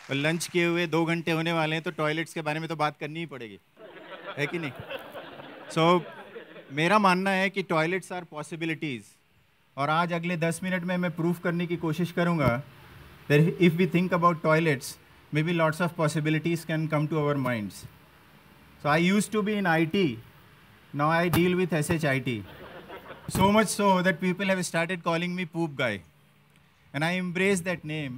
और लंच किए हुए 2 घंटे होने वाले हैं, तो टॉयलेट्स के बारे में तो बात करनी ही पड़ेगी, है कि नहीं? सो मेरा मानना है कि टॉयलेट्स आर पॉसिबिलिटीज़, और आज अगले 10 मिनट में मैं प्रूफ करने की कोशिश करूंगा that if we think about toilets, may be lots of possibilities can come to our minds. So I used to be in IT, now I deal with SHIT. So much so that people have started calling me poop guy. And I embrace that name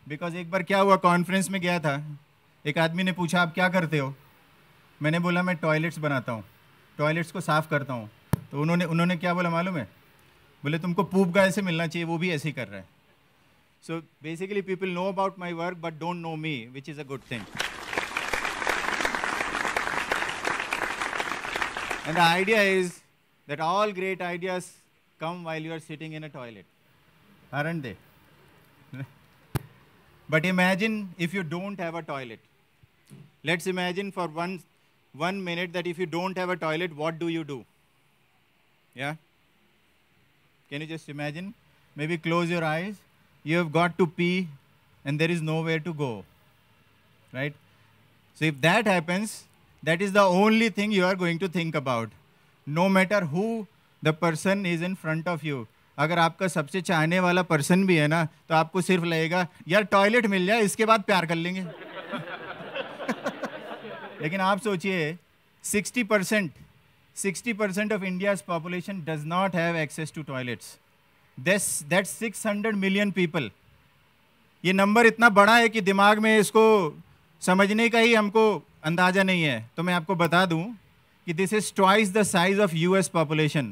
because एक बार क्या हुआ, conference में गया था, एक आदमी ने पूछा आप क्या करते हो? मैंने बोला मैं टॉयलेट्स बनाता हूँ, टॉयलेट्स को साफ़ करता हूँ. तो उन्होंने क्या बोला मालूम है? बोले तुमको पूप गाय से मिलना चाहिए, वो भी ऐसे ही कर रहा है. So basically people know about my work but don't know me, which is a good thing. And the idea is that all great ideas come while you are sitting in a toilet, aren't they? But imagine if you don't have a toilet. Let's imagine for one minute that if you don't have a toilet, what do you do? Yeah? Can you just imagine? Maybe close your eyes. You have got to pee and there is nowhere to go. Right? So if that happens, that is the only thing you are going to think about. No matter who the person is in front of you. अगर आपका सबसे चाहने वाला person भी है ना, तो आपको सिर्फ लगेगा यार टॉयलेट मिल जाए, इसके बाद प्यार कर लेंगे. लेकिन आप सोचिए 60% of India's population does not have access to toilets. That's 600 million people. ये नंबर इतना बड़ा है कि दिमाग में इसको समझने का ही हमको अंदाजा नहीं है. तो मैं आपको बता दूं कि this is twice the size of US population.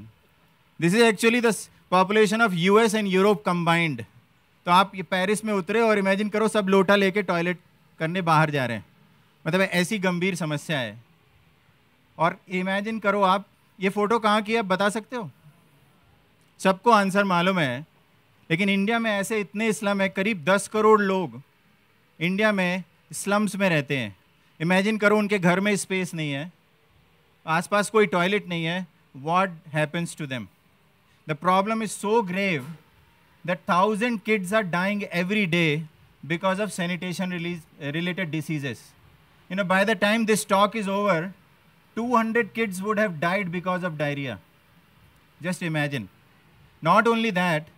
This is actually the population of US and Europe combined. तो आप ये पेरिस में उतरे और इमेजिन करो सब लोटा लेके टॉयलेट करने बाहर जा रहे हैं. मतलब ऐसी गंभीर समस्या है. और इमेजिन करो आप, ये फोटो कहाँ की है आप बता सकते हो? सबको आंसर मालूम है, लेकिन इंडिया में ऐसे इतने स्लम है, करीब 10 करोड़ लोग इंडिया में स्लम्स में रहते हैं. इमेजिन करो उनके घर में स्पेस नहीं है, आसपास कोई टॉयलेट नहीं है. What happens to them? The problem is so grave that 1000 kids are dying every day because of sanitation related diseases. You know, by the time this talk is over, 200 kids would have died because of diarrhea. Just imagine. Not only that,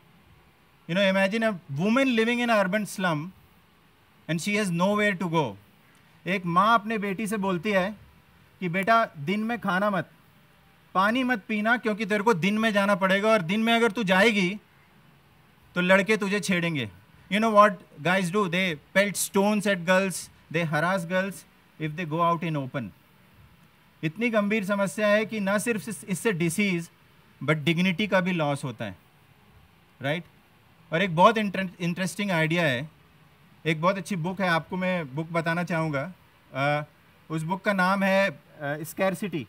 you know, imagine a woman living in an urban slum and she has nowhere to go. एक माँ अपने बेटी से बोलती है कि बेटा दिन में खाना मत, पानी मत पीना, क्योंकि तेरे को दिन में जाना पड़ेगा और दिन में अगर तू जाएगी तो लड़के तुझे छेड़ेंगे. You know what guys do? They pelt stones at girls, they harass girls if they go out in open. इतनी गंभीर समस्या है कि ना सिर्फ इससे डिसीज बट डिग्निटी का भी लॉस होता है. राइट? और एक बहुत इंटरेस्टिंग आइडिया है, एक बहुत अच्छी बुक है, आपको मैं बुक बताना चाहूँगा. उस बुक का नाम है scarcity.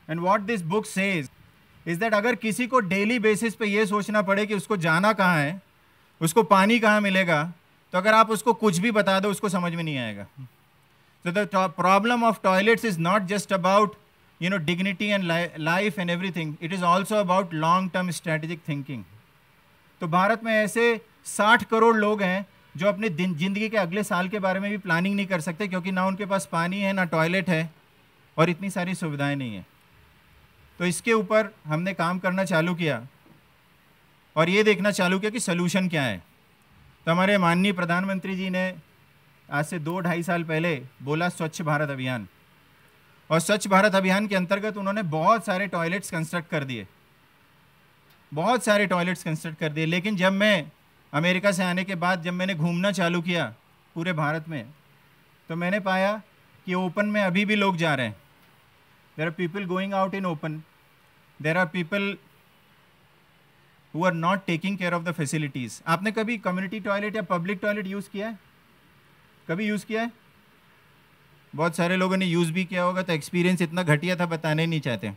And what this book says is that अगर किसी को डेली बेसिस पे ये सोचना पड़े कि उसको जाना कहाँ है, उसको पानी कहाँ मिलेगा, तो अगर आप उसको कुछ भी बता दो उसको समझ में नहीं आएगा. So the problem of toilets is not just about, you know, dignity and life and everything. It is also about long-term strategic thinking. तो भारत में ऐसे 60 करोड़ लोग हैं जो अपने जिंदगी के अगले साल के बारे में भी प्लानिंग नहीं कर सकते, क्योंकि ना उनके पास पानी है, ना टॉयलेट है और इतनी सारी सुविधाएं नहीं है. तो इसके ऊपर हमने काम करना चालू किया और ये देखना चालू किया कि सलूशन क्या है. तो हमारे माननीय प्रधानमंत्री जी ने आज से 2-2.5 साल पहले बोला स्वच्छ भारत अभियान. और स्वच्छ भारत अभियान के अंतर्गत उन्होंने बहुत सारे टॉयलेट्स कंस्ट्रक्ट कर दिए, बहुत सारे टॉयलेट्स कंस्ट्रक्ट कर दिए. लेकिन जब मैं अमेरिका से आने के बाद जब मैंने घूमना चालू किया पूरे भारत में, तो मैंने पाया कि ओपन में अभी भी लोग जा रहे हैं. There are people going out in open. There are people who are not taking care of the facilities. आपने कभी कम्युनिटी टॉयलेट या पब्लिक टॉयलेट यूज़ किया है? कभी यूज़ किया है? बहुत सारे लोगों ने यूज़ भी किया होगा, तो एक्सपीरियंस इतना घटिया था बताने नहीं चाहते.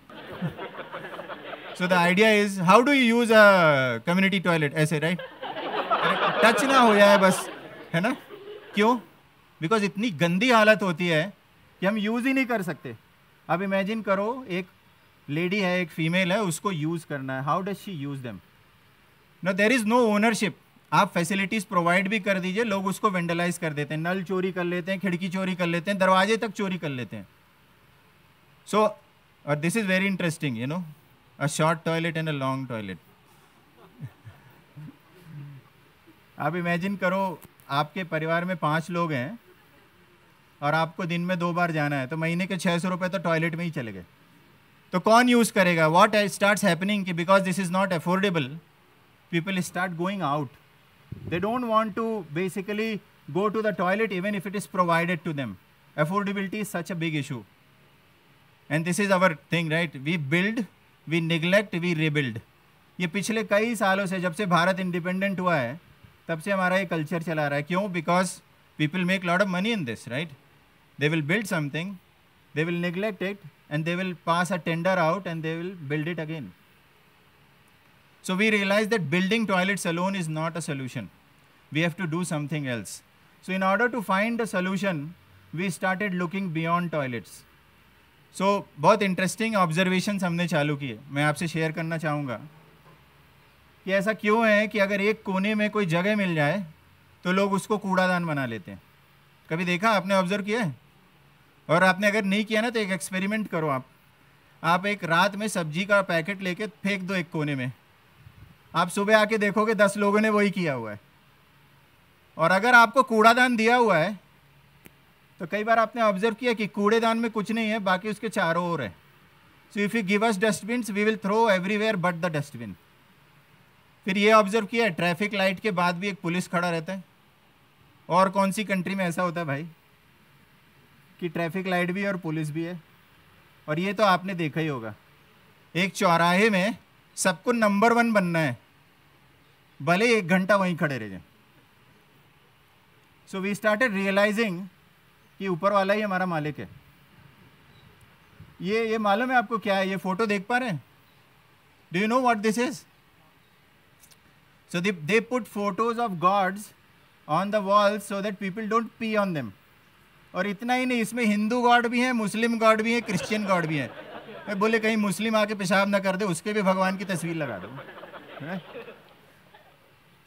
So the idea is how do you use a community toilet? ऐसे, राइट? टच ना हो जाए बस, है ना? क्यों? बिकॉज इतनी गंदी हालत होती है कि हम यूज़ ही नहीं कर सकते. अब इमेजिन करो एक लेडी है, एक फीमेल है, उसको यूज़ करना है. How does she use them? No, there is no ownership. आप फैसिलिटीज़ प्रोवाइड भी कर दीजिए, लोग उसको वेंडलाइज कर देते हैं, नल चोरी कर लेते हैं, खिड़की चोरी कर लेते हैं, दरवाजे तक चोरी कर लेते हैं. So this is very interesting, you know, a short toilet and a long toilet. आप इमेजिन करो, आपके परिवार में 5 लोग हैं और आपको दिन में 2 बार जाना है, तो महीने के 600 रुपये तो टॉयलेट में ही चले गए. तो कौन यूज़ करेगा? वॉट स्टार्ट्स हैपनिंग कि because this is not affordable, people start going out. They don't want to basically go to the toilet even if it is provided to them. Affordability is such a big issue. And this is our thing, right? We build, we neglect, we rebuild. ये पिछले कई सालों से, जब से Bharat independent हुआ है, तब से हमारा ये कल्चर चला रहा है. क्यों? Because people make lot of money in this, right? They will build something, they will neglect it, and they will pass a tender out and they will build it again. So we realized that building toilets alone is not a solution. We have to do something else. So in order to find a solution, we started looking beyond toilets. So बहुत interesting observations हमने चालू किए, मैं आपसे share करना चाहूँगा कि ऐसा क्यों है कि अगर एक कोने में कोई जगह मिल जाए तो लोग उसको कूड़ादान बना लेते हैं. कभी देखा आपने, ऑब्जर्व किया है? और आपने अगर नहीं किया ना तो एक एक्सपेरिमेंट करो. आप एक रात में सब्जी का पैकेट लेके फेंक दो एक कोने में, आप सुबह आके देखोगे 10 लोगों ने वही किया हुआ है. और अगर आपको कूड़ादान दिया हुआ है तो कई बार आपने ऑब्जर्व किया कि कूड़ेदान में कुछ नहीं है, बाकी उसके चारों ओर है. So if you give us dustbins we will throw everywhere but the dustbin. फिर ये ऑब्जर्व किया है, ट्रैफिक लाइट के बाद भी एक पुलिस खड़ा रहता है. और कौन सी कंट्री में ऐसा होता है भाई कि ट्रैफिक लाइट भी है और पुलिस भी है? और ये तो आपने देखा ही होगा, एक चौराहे में सबको नंबर 1 बनना है, भले 1 घंटा वहीं खड़े रह जाए. सो वी स्टार्टेड रियलाइजिंग कि ऊपर वाला ही हमारा मालिक है. ये मालूम है आपको क्या है? ये फोटो देख पा रहे हैं? Do you know what this is? So they put photos of gods on the walls so that people don't pee on them. और इतना ही नहीं, इसमें हिंदू गॉड भी हैं, मुस्लिम गॉड भी हैं, क्रिश्चियन गॉड भी हैं. मैं बोले कहीं मुस्लिम आके पेशाब ना कर दे, उसके भी भगवान की तस्वीर लगा दो.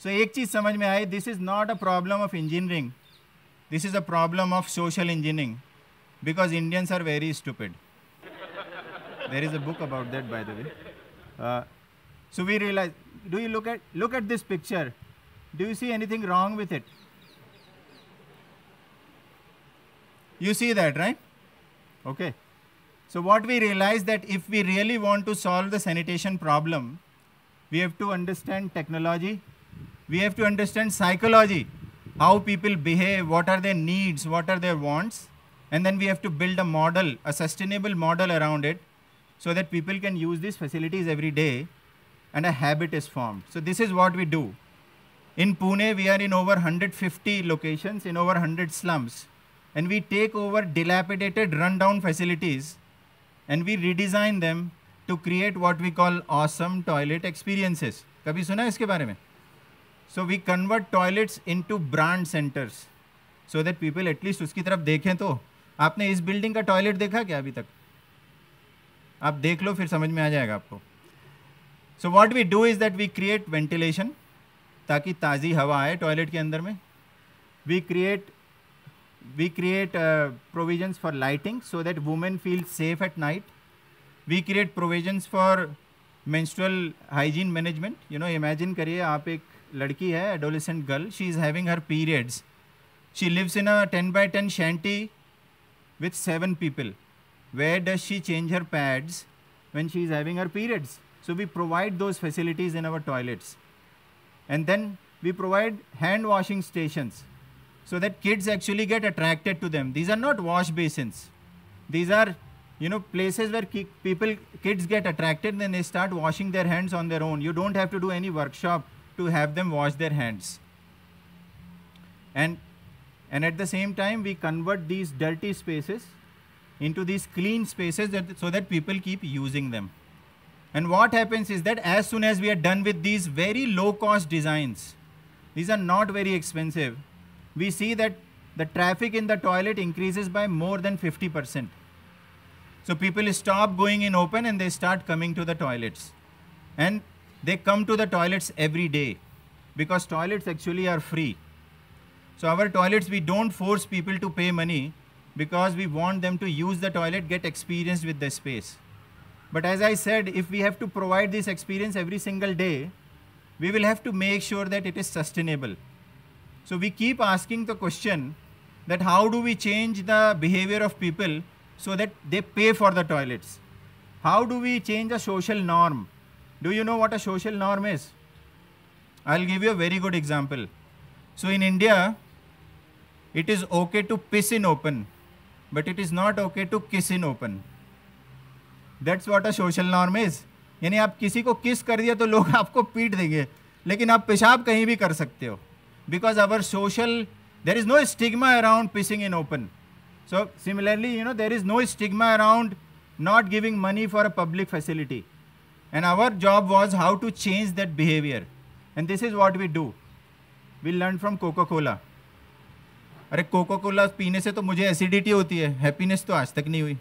सो एक चीज़ समझ में आई, this is not a problem of engineering, this is a problem of social engineering, because Indians are very stupid. There is a book about that by the way. So we realize, do you look at this picture, do you see anything wrong with it? You see that, right? Okay. So what we realized that if we really want to solve the sanitation problem, we have to understand technology, we have to understand psychology, how people behave, what are their needs, what are their wants, and then we have to build a model, a sustainable model around it, so that people can use these facilities every day and a habit is formed. So this is what we do. In Pune, we are in over 150 locations, in over 100 slums, and we take over dilapidated, rundown facilities and we redesign them to create what we call awesome toilet experiences. कभी सुना है इसके बारे में? So we convert toilets into brand centers so that people at least उसकी तरफ देखें. तो आपने इस बिल्डिंग का टॉयलेट देखा क्या अभी तक? आप देख लो, फिर समझ में आ जाएगा आपको. So what we do is that we create ventilation ताकि ताज़ी हवा आए टॉयलेट के अंदर में. We create provisions for lighting so that women feel safe at night. We create provisions for menstrual hygiene management. You know, imagine करिए आप एक लड़की है, adolescent girl, she is having her periods. She lives in a 10 by 10 shanty with 7 people. Where does she change her pads when she is having her periods? So we provide those facilities in our toilets. And then we provide hand washing stations so that kids actually get attracted to them. These are not wash basins. These are, you know, places where kids get attracted and they start washing their hands on their own. You don't have to do any workshop to have them wash their hands. And at the same time, we convert these dirty spaces into these clean spaces so that people keep using them. And what happens is that as soon as we are done with these very low-cost designs, these are not very expensive, we see that the traffic in the toilet increases by more than 50%. So people stop going in open and they start coming to the toilets. And they come to the toilets every day. because toilets actually are free. So our toilets, we don't force people to pay money because we want them to use the toilet, get experience with the space. But as I said, if we have to provide this experience every single day, we will have to make sure that it is sustainable. So we keep asking the question that how do we change the behavior of people so that they pay for the toilets? How do we change a social norm? Do you know what a social norm is? I'll give you a very good example. So in India, it is okay to piss in open, but it is not okay to kiss in open. That's what a social norm is. यानी आप किसी को किस कर दिया तो लोग आपको पीट देंगे, लेकिन आप पेशाब कहीं भी कर सकते हो. Because our social, there is no stigma around pissing in open. So similarly, there is no stigma around not giving money for a public facility. And our job was how to change that behavior. And this is what we do. We learned from Coca-Cola. अरे Coca Cola पीने से तो मुझे acidity होती है, happiness तो आज तक नहीं हुई.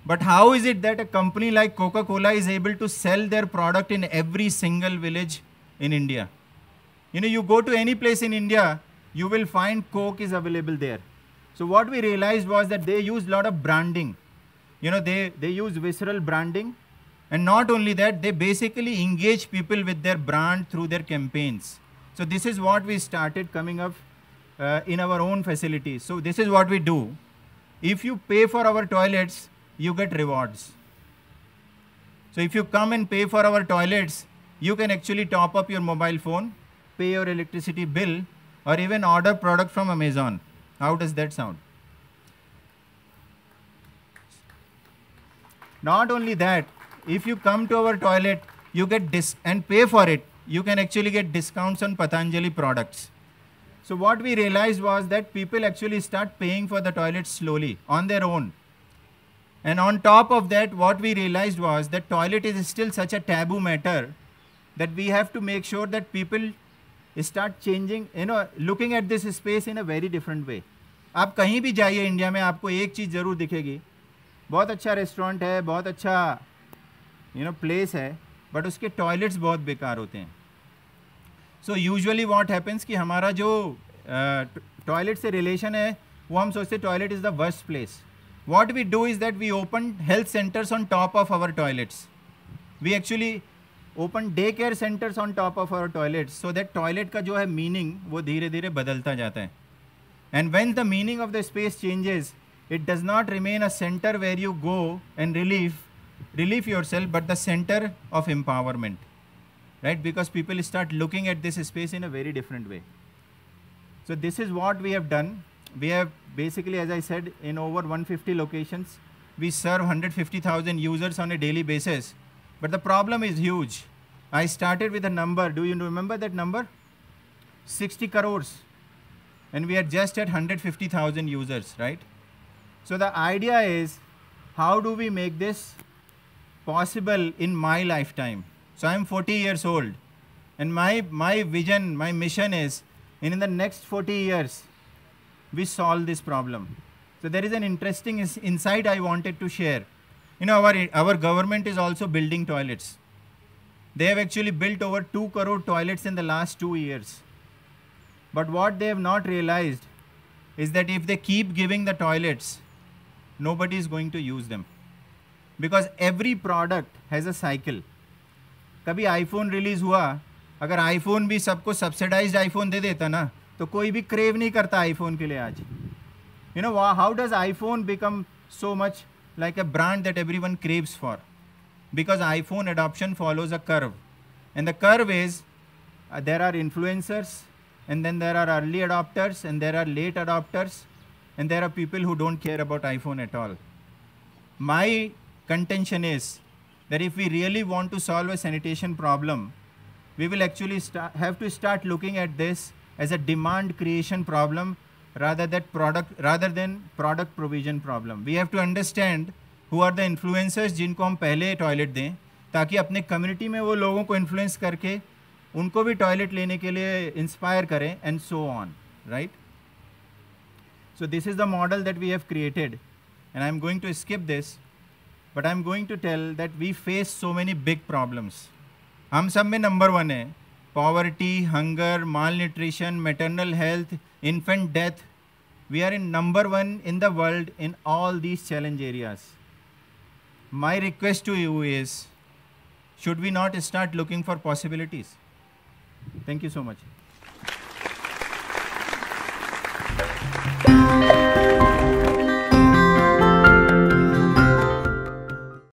But how is it that a company like Coca-Cola is able to sell their product in every single village in India? You go to any place in India, you will find Coke is available there. So what we realized was that they use a lot of branding. They use visceral branding. And not only that, they basically engage people with their brand through their campaigns. So this is what we started coming up in our own facilities. So this is what we do. If you pay for our toilets, you get rewards. So if you come and pay for our toilets, you can actually top up your mobile phone, pay your electricity bill, or even order product from Amazon. How does that sound? Not only that, if you come to our toilet, you get and pay for it, you can actually get discounts on Patanjali products. So what we realized was that people actually start paying for the toilets slowly on their own. And on top of that, what we realized was that toilet is still such a taboo matter that we have to make sure that people start changing, looking at this space in a very different way. आप कहीं भी जाइए India में, आपको एक चीज़ ज़रूर दिखेगी. बहुत अच्छा रेस्टोरेंट है, बहुत अच्छा प्लेस है, बट उसके टॉयलेट्स बहुत बेकार होते हैं. सो यूजुअली व्हाट हैपेंस कि हमारा जो टॉयलेट से रिलेशन है वो हम सोचते toilet is the worst place. What we do is that we open health centers on top of our toilets. We actually open daycare centers on top of our toilets so that toilet का जो है meaning वो धीरे धीरे बदलता जाता है. And when the meaning of the space changes, it does not remain a center where you go and relieve yourself, but the center of empowerment, right? Because people start looking at this space in a very different way. So this is what we have done. We have basically, as I said, in over 150 locations, we serve 150,000 users on a daily basis. But the problem is huge. I started with a number. Do you remember that number? 60 crores. And we are just at 150,000 users, right? So the idea is, how do we make this possible in my lifetime? So I'm 40 years old. And my vision, my mission is, in the next 40 years, we solve this problem. So there is an interesting insight I wanted to share. Our government is also building toilets. They have actually built over 2 crore toilets in the last 2 years. But what they have not realized is that if they keep giving the toilets, nobody is going to use them. Because every product has a cycle. कभी iPhone release हुआ, अगर iPhone भी सबको subsidized iPhone दे देता ना, तो कोई भी crave नहीं करता iPhone के लिए आज. How does iPhone become so much like a brand that everyone craves for? Because iPhone adoption follows a curve. And the curve is, there are influencers, and then there are early adopters, and there are late adopters, and there are people who don't care about iPhone at all. My contention is that if we really want to solve a sanitation problem, we will actually have to start looking at this as a demand creation problem rather than product provision problem. We have to understand who are the influencers जिनको हम पहले toilet दें, ताकि अपने community में वो लोगों को इन्फ्लुएंस करके उनको भी टॉयलेट लेने के लिए इंस्पायर करें, and so on, right? So this is the model that we have created, and I'm going to skip this, but I'm going to tell that we face so many big problems. हम सब में number 1 है poverty, hunger, malnutrition, maternal health, infant death. We are in #1 in the world in all these challenge areas. My request to you is, should we not start looking for possibilities? Thank you so much.